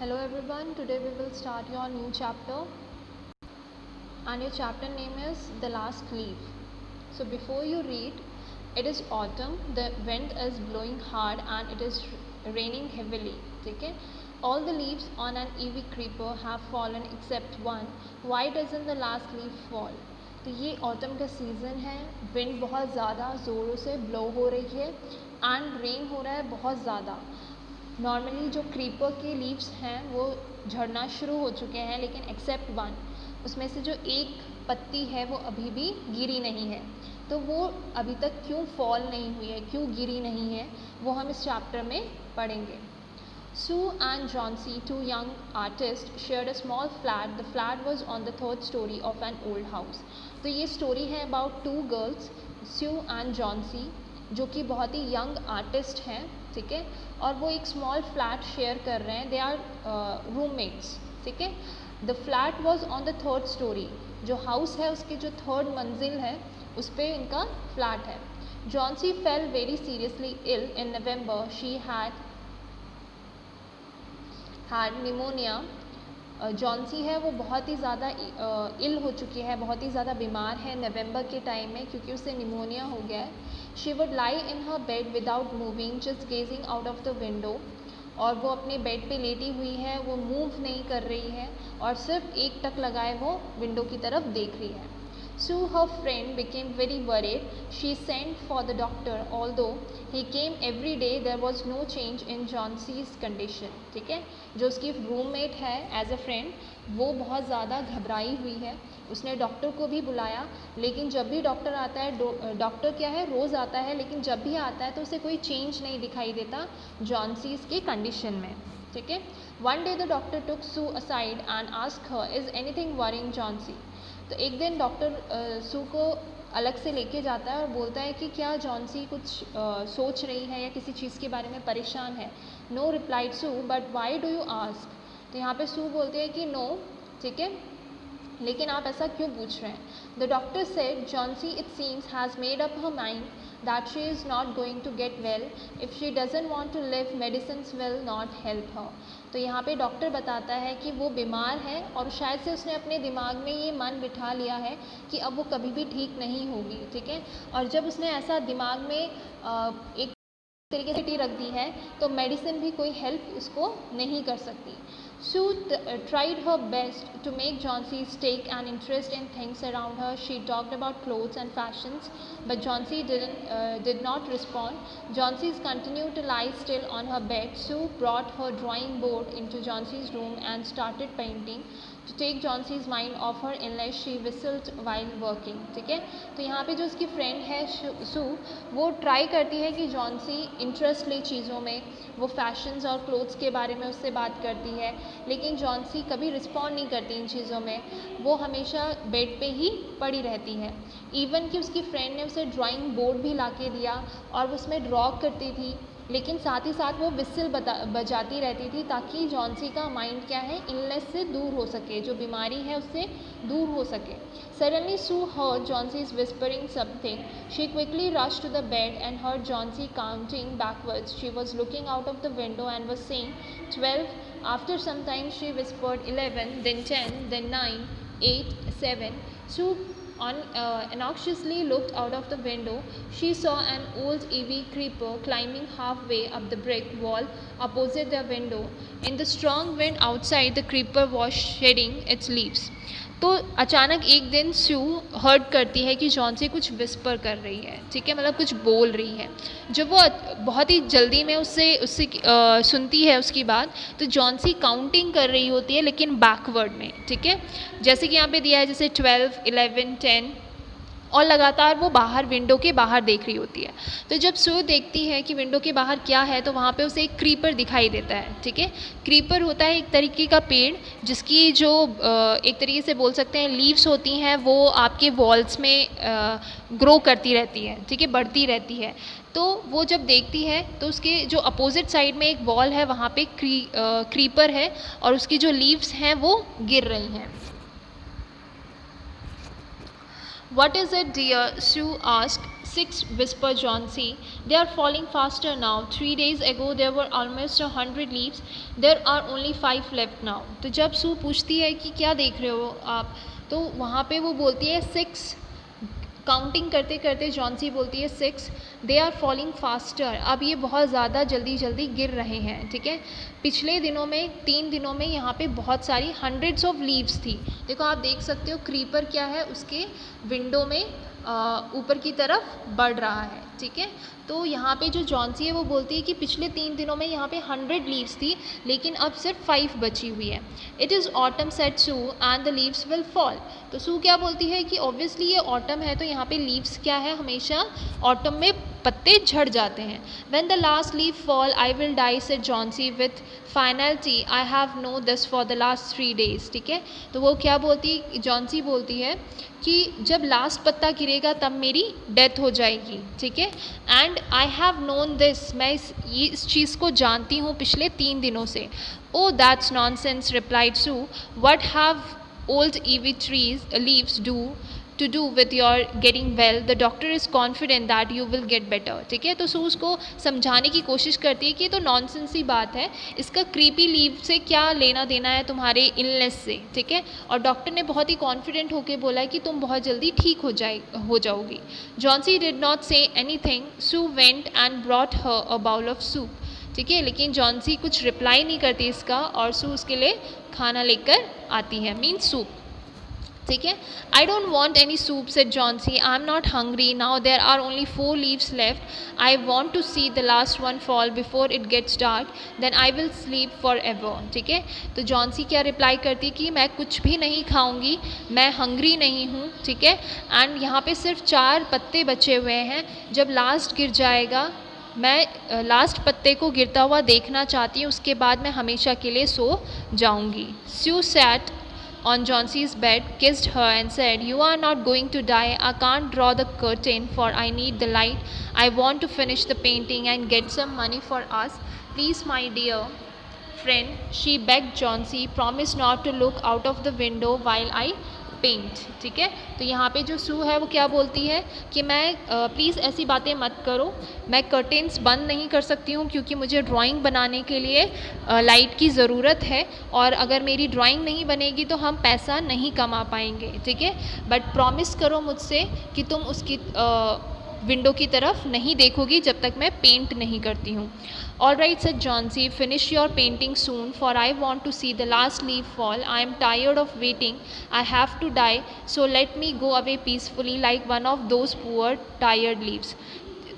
Hello everyone, today we will start your new chapter and your chapter name is The Last Leaf. So before you read, it is autumn, the wind is blowing hard and it is raining heavily. Okay? All the leaves on an ivy creeper have fallen except one. Why doesn't the last leaf fall? तो ये autumn का season है, wind बहुत ज़्यादा ज़ोरों से blow हो रही है एंड रेन हो रहा है बहुत ज़्यादा. नॉर्मली जो क्रीपर के लीव्स हैं वो झड़ना शुरू हो चुके हैं, लेकिन एक्सेप्ट वन, उसमें से जो एक पत्ती है वो अभी भी गिरी नहीं है. तो वो अभी तक क्यों फॉल नहीं हुई है, क्यों गिरी नहीं है, वो हम इस चैप्टर में पढ़ेंगे. Sue and Johnsy, two young artists, shared a small flat. The flat was on the third story of an old house. तो ये स्टोरी है about two girls, Sue and Johnsy, जो कि बहुत ही यंग आर्टिस्ट हैं, ठीक है, और वो एक स्मॉल फ्लैट शेयर कर रहे हैं. दे आर रूममेट्स, ठीक है. The flat was on the third story. जो हाउस है उसकी जो थर्ड मंजिल है उस पर इनका फ्लैट है. Johnsy fell very seriously ill in November. She had pneumonia. Johnsy है वो बहुत ही ज़्यादा इल हो चुकी है, बहुत ही ज़्यादा बीमार है नवंबर के टाइम में, क्योंकि उसे निमोनिया हो गया है. She would lie in her bed without moving, just gazing out of the window. और वो अपने बेड पे लेटी हुई है, वो मूव नहीं कर रही है और सिर्फ एक टक लगाए वो विंडो की तरफ देख रही है. Sue, her friend, became very worried. She sent for the doctor. Although he came every day, there was no change in Johnsey's condition. ठीक है, जो उसकी रूममेट है एज अ फ्रेंड, वो बहुत ज़्यादा घबराई हुई है. उसने डॉक्टर को भी बुलाया, लेकिन जब भी डॉक्टर आता है, डॉक्टर क्या है रोज़ आता है, लेकिन जब भी आता है तो उसे कोई चेंज नहीं दिखाई देता जॉन्सीज़ के कंडीशन में. ठीक है. One day the doctor took Sue aside and asked her, is anything worrying Johnsy. तो एक दिन डॉक्टर सू को अलग से लेके जाता है और बोलता है कि क्या जॉन्सी कुछ सोच रही है या किसी चीज़ के बारे में परेशान है. No replied Sue, but why do you ask. तो यहाँ पे सू बोलते हैं कि नो, ठीक है, लेकिन आप ऐसा क्यों पूछ रहे हैं. The doctor said, Johnsy it seems has made up her mind that she is not going to get well. If she doesn't want to live, medicines will not help her. तो यहाँ पे डॉक्टर बताता है कि वो बीमार है और शायद से उसने अपने दिमाग में ये मन बिठा लिया है कि अब वो कभी भी ठीक नहीं होगी. ठीक है, और जब उसने ऐसा दिमाग में एक तरीके से रख दी है तो मेडिसिन भी कोई हेल्प उसको नहीं कर सकती. Sue tried her best to make Johnsy take an interest in things around her. She talked about clothes and fashions, but Johnsy did not respond. Johnsy continued to lie still on her bed. Sue brought her drawing board into Johnsy's room and started painting. To take Johnson's mind off her illness, she whistled while working. ठीक है, तो यहाँ पे जो उसकी friend है सू, वो try करती है कि जॉन्सी इंटरेस्ट ले चीज़ों में, वो फैशंस और क्लोथ्स के बारे में उससे बात करती है, लेकिन जॉन्सी कभी रिस्पॉन्ड नहीं करती इन चीज़ों में. वो हमेशा बेड पे ही पड़ी रहती है. इवन कि उसकी फ्रेंड ने उसे ड्राइंग बोर्ड भी ला के दिया और उसमें ड्रॉ करती थी, लेकिन साथ ही साथ वो विसिल बजाती रहती थी ताकि जॉन्सी का माइंड क्या है, इलनेस से दूर हो सके, जो बीमारी है उससे दूर हो सके. Suddenly Sue heard Johnsy whispering something. She quickly rushed to the bed and heard Johnsy counting backwards. She was looking out of the window and was saying 12. After some time she whispered 11, then 10, then 9, 8, 7. Sue anxiously looked out of the window. She saw an old ivy creeper climbing halfway up the brick wall opposite the window. In the strong wind outside, the creeper was shedding its leaves. तो अचानक एक दिन स्यू hurt करती है कि Johnsy कुछ whisper कर रही है. ठीक है, मतलब कुछ बोल रही है. जब वो बहुत ही जल्दी में उससे सुनती है उसकी बात, तो जॉन्सी काउंटिंग कर रही होती है लेकिन बैकवर्ड में. ठीक है, जैसे कि यहाँ पे दिया है, जैसे 12, 11, 10, और लगातार वो बाहर विंडो के बाहर देख रही होती है. तो जब सू देखती है कि विंडो के बाहर क्या है, तो वहाँ पे उसे एक क्रीपर दिखाई देता है. ठीक है, क्रीपर होता है एक तरीके का पेड़ जिसकी जो एक तरीके से बोल सकते हैं लीव्स होती हैं, वो आपके वॉल्स में ग्रो करती रहती है. ठीक है, बढ़ती रहती है. तो वो जब देखती है तो उसके जो अपोजिट साइड में एक वॉल है, वहाँ पे क्रीपर है और उसकी जो लीव्स हैं वो गिर रही हैं. What is it, dear? Sue asked. 6, whispered Johnsy. They are falling faster now. 3 days ago there were almost 100 leaves. There are only 5 left now. तो जब सू पूछती है कि क्या देख रहे हो आप, तो वहाँ पे वो बोलती है 6, काउंटिंग करते करते जॉन्सी बोलती है 6, दे आर फॉलिंग फास्टर, अब ये बहुत ज़्यादा जल्दी जल्दी गिर रहे हैं, ठीक है। पिछले दिनों में 3 दिनों में यहाँ पे बहुत सारी हंड्रेड्स ऑफ लीव्स थी। देखो आप देख सकते हो क्रीपर क्या है, उसके विंडो में ऊपर की तरफ बढ़ रहा है, ठीक है। तो यहाँ पे जो जॉन्सी है वो बोलती है कि पिछले 3 दिनों में यहाँ पे 100 लीव्स थी, लेकिन अब सिर्फ 5 बची हुई है। It is autumn said Sue and the leaves will fall. तो सू क्या बोलती है कि ऑब्वियसली ये ऑटम है, तो यहाँ पे लीव्स क्या है, हमेशा ऑटम में पत्ते झड़ जाते हैं। When the last leaf fall I will die said Johnsy with finality, I have know this for the last 3 days, ठीक है। तो वो क्या बोलती, जॉन्सी बोलती है कि जब लास्ट पत्ता गिरेगा तब मेरी डेथ हो जाएगी, ठीक है। And I have known this, मैं इस चीज़ को जानती हूँ पिछले 3 दिनों से। Oh that's nonsense replied Sue, what have old ivy trees leaves do to do with your getting well, the doctor is confident that you will get better, ठीक है। तो सू उसको समझाने की कोशिश करती है कि ये तो नॉनसेंस ही बात है, इसका क्रीपी लीव से क्या लेना देना है तुम्हारे इलनेस से, ठीक है। और डॉक्टर ने बहुत ही कॉन्फिडेंट होकर बोला है कि तुम बहुत जल्दी ठीक हो जाओगी। Johnsy did not say anything, Sue went and brought her a bowl of soup, ठीक है। लेकिन जॉन्सी कुछ रिप्लाई नहीं करती इसका, और सू उसके लिए खाना लेकर आती है, मीन्स सूप, ठीक है। I don't want any soup said Johnsy, I am not hungry now, there are only 4 leaves left, I want to see the last one fall before it gets dark, then I will sleep forever, ठीक है। तो Johnsy क्या reply करती है कि मैं कुछ भी नहीं खाऊंगी, मैं हंग्री नहीं हूँ, ठीक है। एंड यहाँ पे सिर्फ 4 पत्ते बचे हुए हैं, जब लास्ट गिर जाएगा मैं लास्ट पत्ते को गिरता हुआ देखना चाहती हूँ, उसके बाद मैं हमेशा के लिए सो जाऊँगी। Sue sat on Johnson's bed, kissed her and said, you are not going to die. I can't draw the curtain for I need the light. I want to finish the painting and get some money for us. Please, my dear friend, she begged Johnsy, promise not to look out of the window while I paint, ठीक है। तो यहाँ पे जो सू है वो क्या बोलती है कि मैं प्लीज़ ऐसी बातें मत करो, मैं कर्टेन्स बंद नहीं कर सकती हूँ क्योंकि मुझे ड्राइंग बनाने के लिए लाइट की ज़रूरत है, और अगर मेरी ड्राइंग नहीं बनेगी तो हम पैसा नहीं कमा पाएंगे, ठीक है। बट प्रॉमिस करो मुझसे कि तुम उसकी विंडो की तरफ नहीं देखोगी जब तक मैं पेंट नहीं करती हूँ। All right, said Johnsy, finish your painting soon, for I want to see the last leaf fall. I am tired of waiting. I have to die, so let me go away peacefully like one of those poor tired leaves.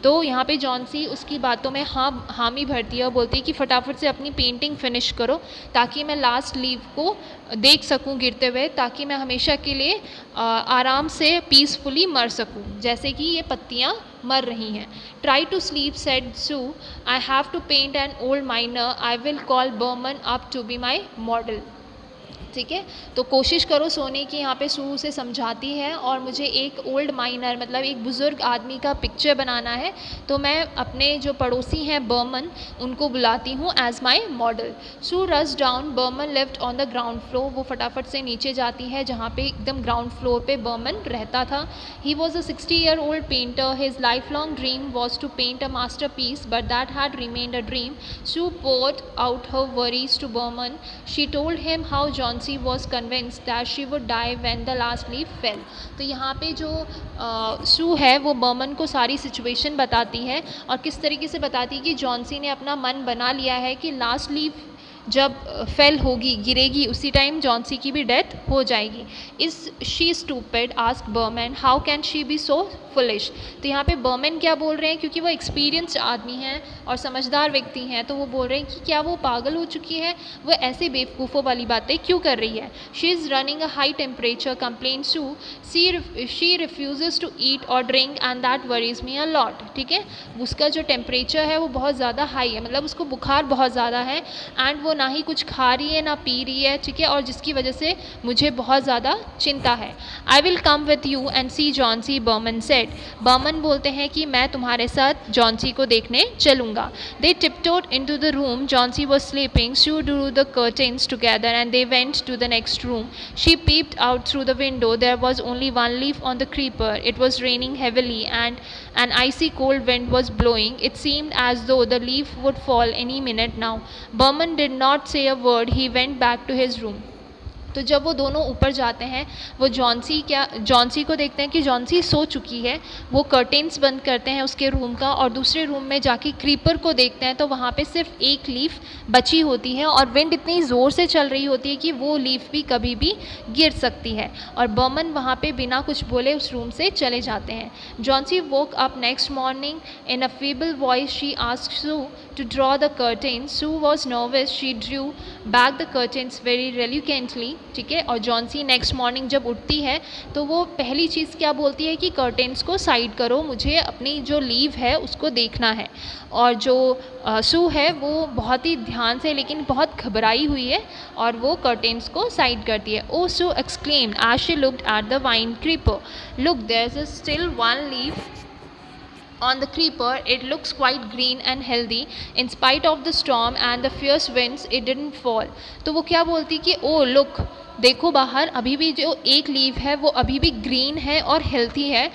तो यहाँ पे Johnsy उसकी बातों में हामी भरती है और बोलती है कि फटाफट से अपनी पेंटिंग फिनिश करो ताकि मैं लास्ट लीव को देख सकूं गिरते हुए, ताकि मैं हमेशा के लिए आराम से पीसफुली मर सकूं जैसे कि ये पत्तियाँ मर रही हैं। Try to sleep said Sue, I have to paint an old miner, I will call Behrman up to be my model, ठीक है। तो कोशिश करो सोने की, यहाँ पे सू उसे समझाती है, और मुझे एक ओल्ड माइनर मतलब एक बुज़ुर्ग आदमी का पिक्चर बनाना है, तो मैं अपने जो पड़ोसी हैं बर्मन उनको बुलाती हूँ as my model. Sue rush down, Behrman lived on the ground floor, वो फटाफट से नीचे जाती है जहाँ पे एकदम ग्राउंड फ्लोर पे बर्मन रहता था। He was a 60-year-old painter, his life long dream was to paint a masterpiece, but that had remained a dream. Sue poured out her worries to Berman. She told him how Johnsy was convinced that she would die when the last leaf fell. तो यहाँ पे जो सू है वो बर्मन को सारी situation बताती है, और किस तरीके से बताती है कि जॉन्सी ने अपना मन बना लिया है कि लास्ट लीफ जब फेल होगी, गिरेगी, उसी टाइम जॉन्सी की भी डेथ हो जाएगी। Is she stupid asked Behrman, how can she be so foolish. तो यहाँ पे बर्मन क्या बोल रहे हैं, क्योंकि वो एक्सपीरियंस्ड आदमी हैं और समझदार व्यक्ति हैं, तो वो बोल रहे हैं कि क्या वो पागल हो चुकी है, वो ऐसे बेवकूफ़ों वाली बातें क्यों कर रही है। She is running a high temperature, complain Sue, she refuse to eat और drink and that worries me a lot, ठीक है। उसका जो टेम्परेचर है वो बहुत ज़्यादा हाई है, मतलब उसको बुखार बहुत ज़्यादा है, एंड वो ना ही कुछ खा रही है ना पी रही है, ठीक है, और जिसकी वजह से मुझे बहुत ज़्यादा चिंता है। I will come with you and see Johnsy, Behrman said, said, Behrman बोलते हैं कि मैं तुम्हारे साथ जॉन्सी को देखने चलूँगा. They tiptoed into the room. Johnsy was sleeping. Sue drew the curtains together and they went to the next room. She peeped out through the window. There was only one leaf on the creeper. It was raining heavily and an icy cold wind was blowing. It seemed as though the leaf would fall any minute now. Berman did not say a word. He went back to his room. तो जब वो दोनों ऊपर जाते हैं, वो Johnsy को देखते हैं कि जॉन्सी सो चुकी है. वो कर्टेन्स बंद करते हैं उसके रूम का और दूसरे रूम में जाके क्रीपर को देखते हैं तो वहाँ पे सिर्फ एक लीफ बची होती है और विंड इतनी ज़ोर से चल रही होती है कि वो लीफ भी कभी भी गिर सकती है. और बर्मन वहाँ पे बिना कुछ बोले उस रूम से चले जाते हैं. Johnsy woke up next morning in a feeble voice. She asked Sue to draw the curtains. Sue was nervous. She drew back the curtains very reluctantly. ठीक है. और जॉन्सी नेक्स्ट मॉर्निंग जब उठती है तो वो पहली चीज़ क्या बोलती है कि कर्टेन्स को साइड करो, मुझे अपनी जो लीव है उसको देखना है. और जो सू है वो बहुत ही ध्यान से लेकिन बहुत घबराई हुई है और वो कर्टेन्स को साइड करती है. ओ सू exclaimed as she looked at the vine creeper. Look, there's still one leaf on the creeper. It looks quite green and healthy. In spite of the storm and the fierce winds, it didn't fall. तो वो क्या बोलती कि oh look, देखो बाहर, अभी भी जो एक लीव है वो अभी भी ग्रीन है और हेल्थी है.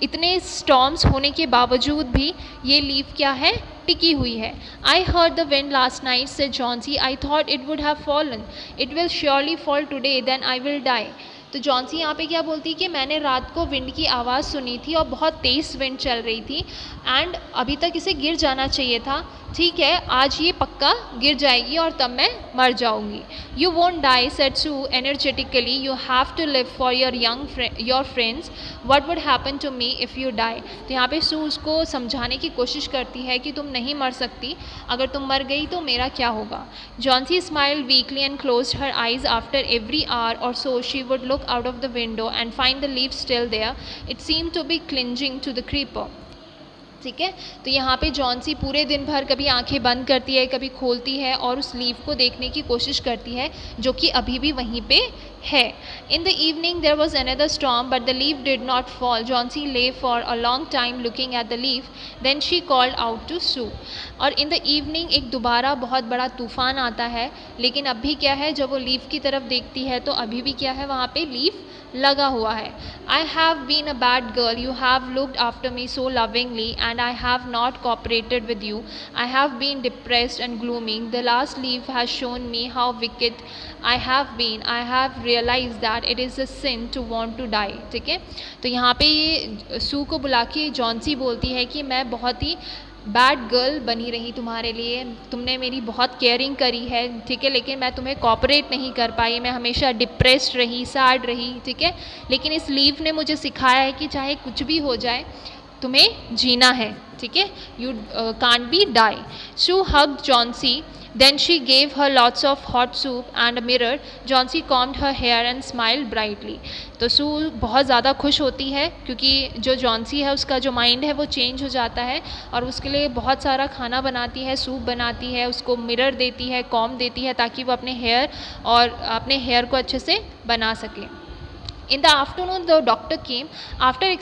इतने स्टॉर्म्स होने के बावजूद भी ये लीफ क्या है, टिकी हुई है. I heard the wind last night said Johnsy. I thought it would have fallen. It will surely fall today, then I will die. तो जॉन्सी यहाँ पे क्या बोलती है कि मैंने रात को विंड की आवाज़ सुनी थी और बहुत तेज़ विंड चल रही थी एंड अभी तक इसे गिर जाना चाहिए था. ठीक है, आज ये पक्का गिर जाएगी और तब मैं मर जाऊंगी. You won't die said Sue energetically. You have to live for your friends. What would happen to me if you die. तो यहाँ पे सू उसको समझाने की कोशिश करती है कि तुम नहीं मर सकती, अगर तुम मर गई तो मेरा क्या होगा. Johnsy smiled weakly and closed her eyes. After every hour और so she would look out of the window and find the leaf still there. It seemed to be clinging to the creeper. ठीक है. तो यहाँ पे Johnsy पूरे दिन भर कभी आंखें बंद करती है, कभी खोलती है और उस लीफ को देखने की कोशिश करती है जो कि अभी भी वहीं पे है. In the evening there was another storm but the leaf did not fall. Johnsy lay for a long time looking at the leaf. Then she called out to Sue. और इन द इवनिंग एक दोबारा बहुत बड़ा तूफान आता है, लेकिन अभी क्या है, जब वो लीफ की तरफ देखती है तो अभी भी क्या है, वहाँ पे लीफ लगा हुआ है. I have been a bad girl. You have looked after me so lovingly and I have not cooperated with you. I have been depressed and gloomy. The last leaf has shown me how wicked I have been. I have realized that it is a sin to want to die. ठीक है. तो यहाँ पे ये सू को बुला के Johnsy बोलती है कि मैं बहुत ही बैड गर्ल बनी रही तुम्हारे लिए, तुमने मेरी बहुत केयरिंग करी है, ठीक है, लेकिन मैं तुम्हें कॉपरेट नहीं कर पाई. मैं हमेशा डिप्रेस्ड रही, सैड रही, ठीक है, लेकिन इस लीव ने मुझे सिखाया है कि चाहे कुछ भी हो जाए तुम्हें जीना है. ठीक है. You can't be die. Sue hugged Johnsy. Then she gave her lots of hot soup and a mirror. Johnsy combed her hair and smiled brightly. तो सू बहुत ज़्यादा खुश होती है क्योंकि जो जॉन्सी है उसका जो माइंड है वो चेंज हो जाता है और उसके लिए बहुत सारा खाना बनाती है, सूप बनाती है, उसको मिरर देती है, कॉम्ब देती है ताकि वो अपने हेयर को अच्छे से बना सके. In the afternoon the doctor came. After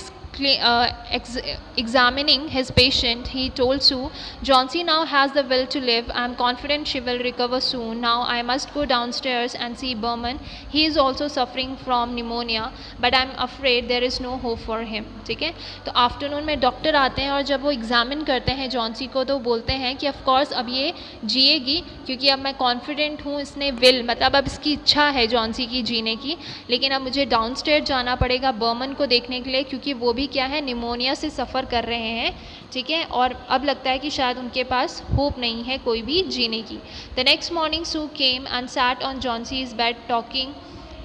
examining his patient, he told Sue, Johnsy now has the will to live. I am confident she will recover soon. Now I must go downstairs and see Berman. He is also suffering from pneumonia, but I am afraid there is no hope for him. ठीक है. तो afternoon में doctor आते हैं और जब वो examine करते हैं जॉन्सी को तो बोलते हैं कि ऑफ कोर्स अब ये जिएगी क्योंकि अब मैं कॉन्फिडेंट हूँ, इसने विल मतलब अब इसकी इच्छा है जॉन्सी की जीने की, लेकिन अब मुझे डाउनस्टेयर जाना पड़ेगा बर्मन को देखने के लिए क्योंकि वो भी क्या है, निमोनिया से सफ़र कर रहे हैं. ठीक है. और अब लगता है कि शायद उनके पास होप नहीं है कोई भी जीने की. The next morning Sue came and sat on Johnsy's bed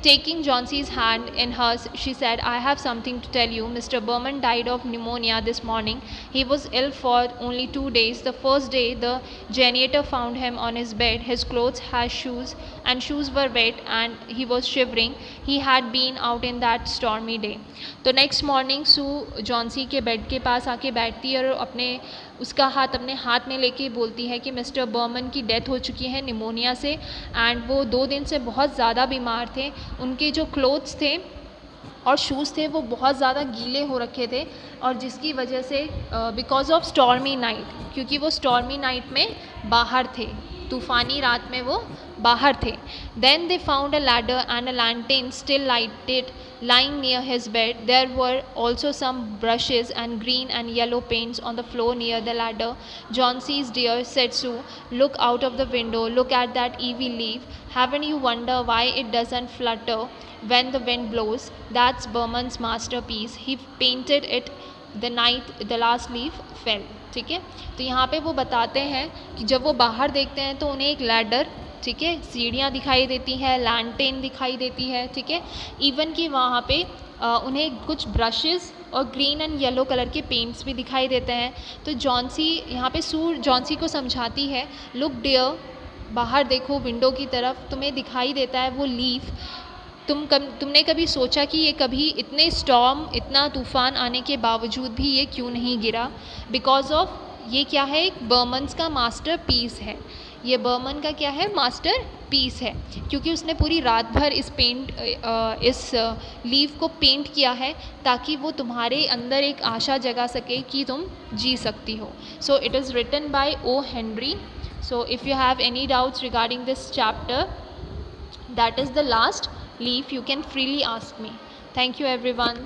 taking Johnson's hand in hers. She said, I have something to tell you. Mr. Berman died of pneumonia this morning. He was ill for only 2 days. The first day, the janitor found him on his bed. His clothes had shoes were wet and he was shivering. He had been out in that stormy day. तो next morning सू Johnsy के bed के पास आके बैठती है और उसका हाथ अपने हाथ में लेके बोलती है कि मिस्टर बर्मन की डेथ हो चुकी है निमोनिया से एंड वो 2 दिन से बहुत ज़्यादा बीमार थे. उनके जो क्लोथ्स थे और शूज़ थे वो बहुत ज़्यादा गीले हो रखे थे, और जिसकी वजह से बिकॉज ऑफ स्टॉर्मी नाइट, क्योंकि वो स्टॉर्मी नाइट में बाहर थे, तूफ़ानी रात में वो बाहर थे. Then they found a ladder and a lantern still lighted lying near his bed. There were also some brushes and green and yellow paints on the floor near the ladder. Johnson's dear, said Sue, look out of the window. Look at that ivy leaf. Haven't you wonder why it doesn't flutter when the wind blows? That's Berman's masterpiece. He painted it the night the last leaf fell. ठीक है, तो यहाँ पे वो बताते हैं कि जब वो बाहर देखते हैं तो उन्हें एक लैडर, ठीक है, सीढ़ियाँ दिखाई देती हैं, लैंटेन दिखाई देती है, ठीक है, इवन कि वहाँ पे उन्हें कुछ ब्रशेस और ग्रीन एंड येलो कलर के पेंट्स भी दिखाई देते हैं. तो जॉन्सी यहाँ पे जॉन्सी को समझाती है, लुक डियर, बाहर देखो विंडो की तरफ, तुम्हें दिखाई देता है वो लीफ. तुमने कभी सोचा कि ये कभी इतने स्टॉर्म, इतना तूफ़ान आने के बावजूद भी ये क्यों नहीं गिरा? बिकॉज ऑफ ये क्या है, एक बर्मन्स का मास्टर पीस है. ये बर्मन का क्या है, मास्टर पीस है, क्योंकि उसने पूरी रात भर इस लीफ को पेंट किया है ताकि वो तुम्हारे अंदर एक आशा जगा सके कि तुम जी सकती हो. So it is written by O Henry. So if you have any doubts regarding this chapter, that is the last leaf, you can freely ask me. Thank you everyone.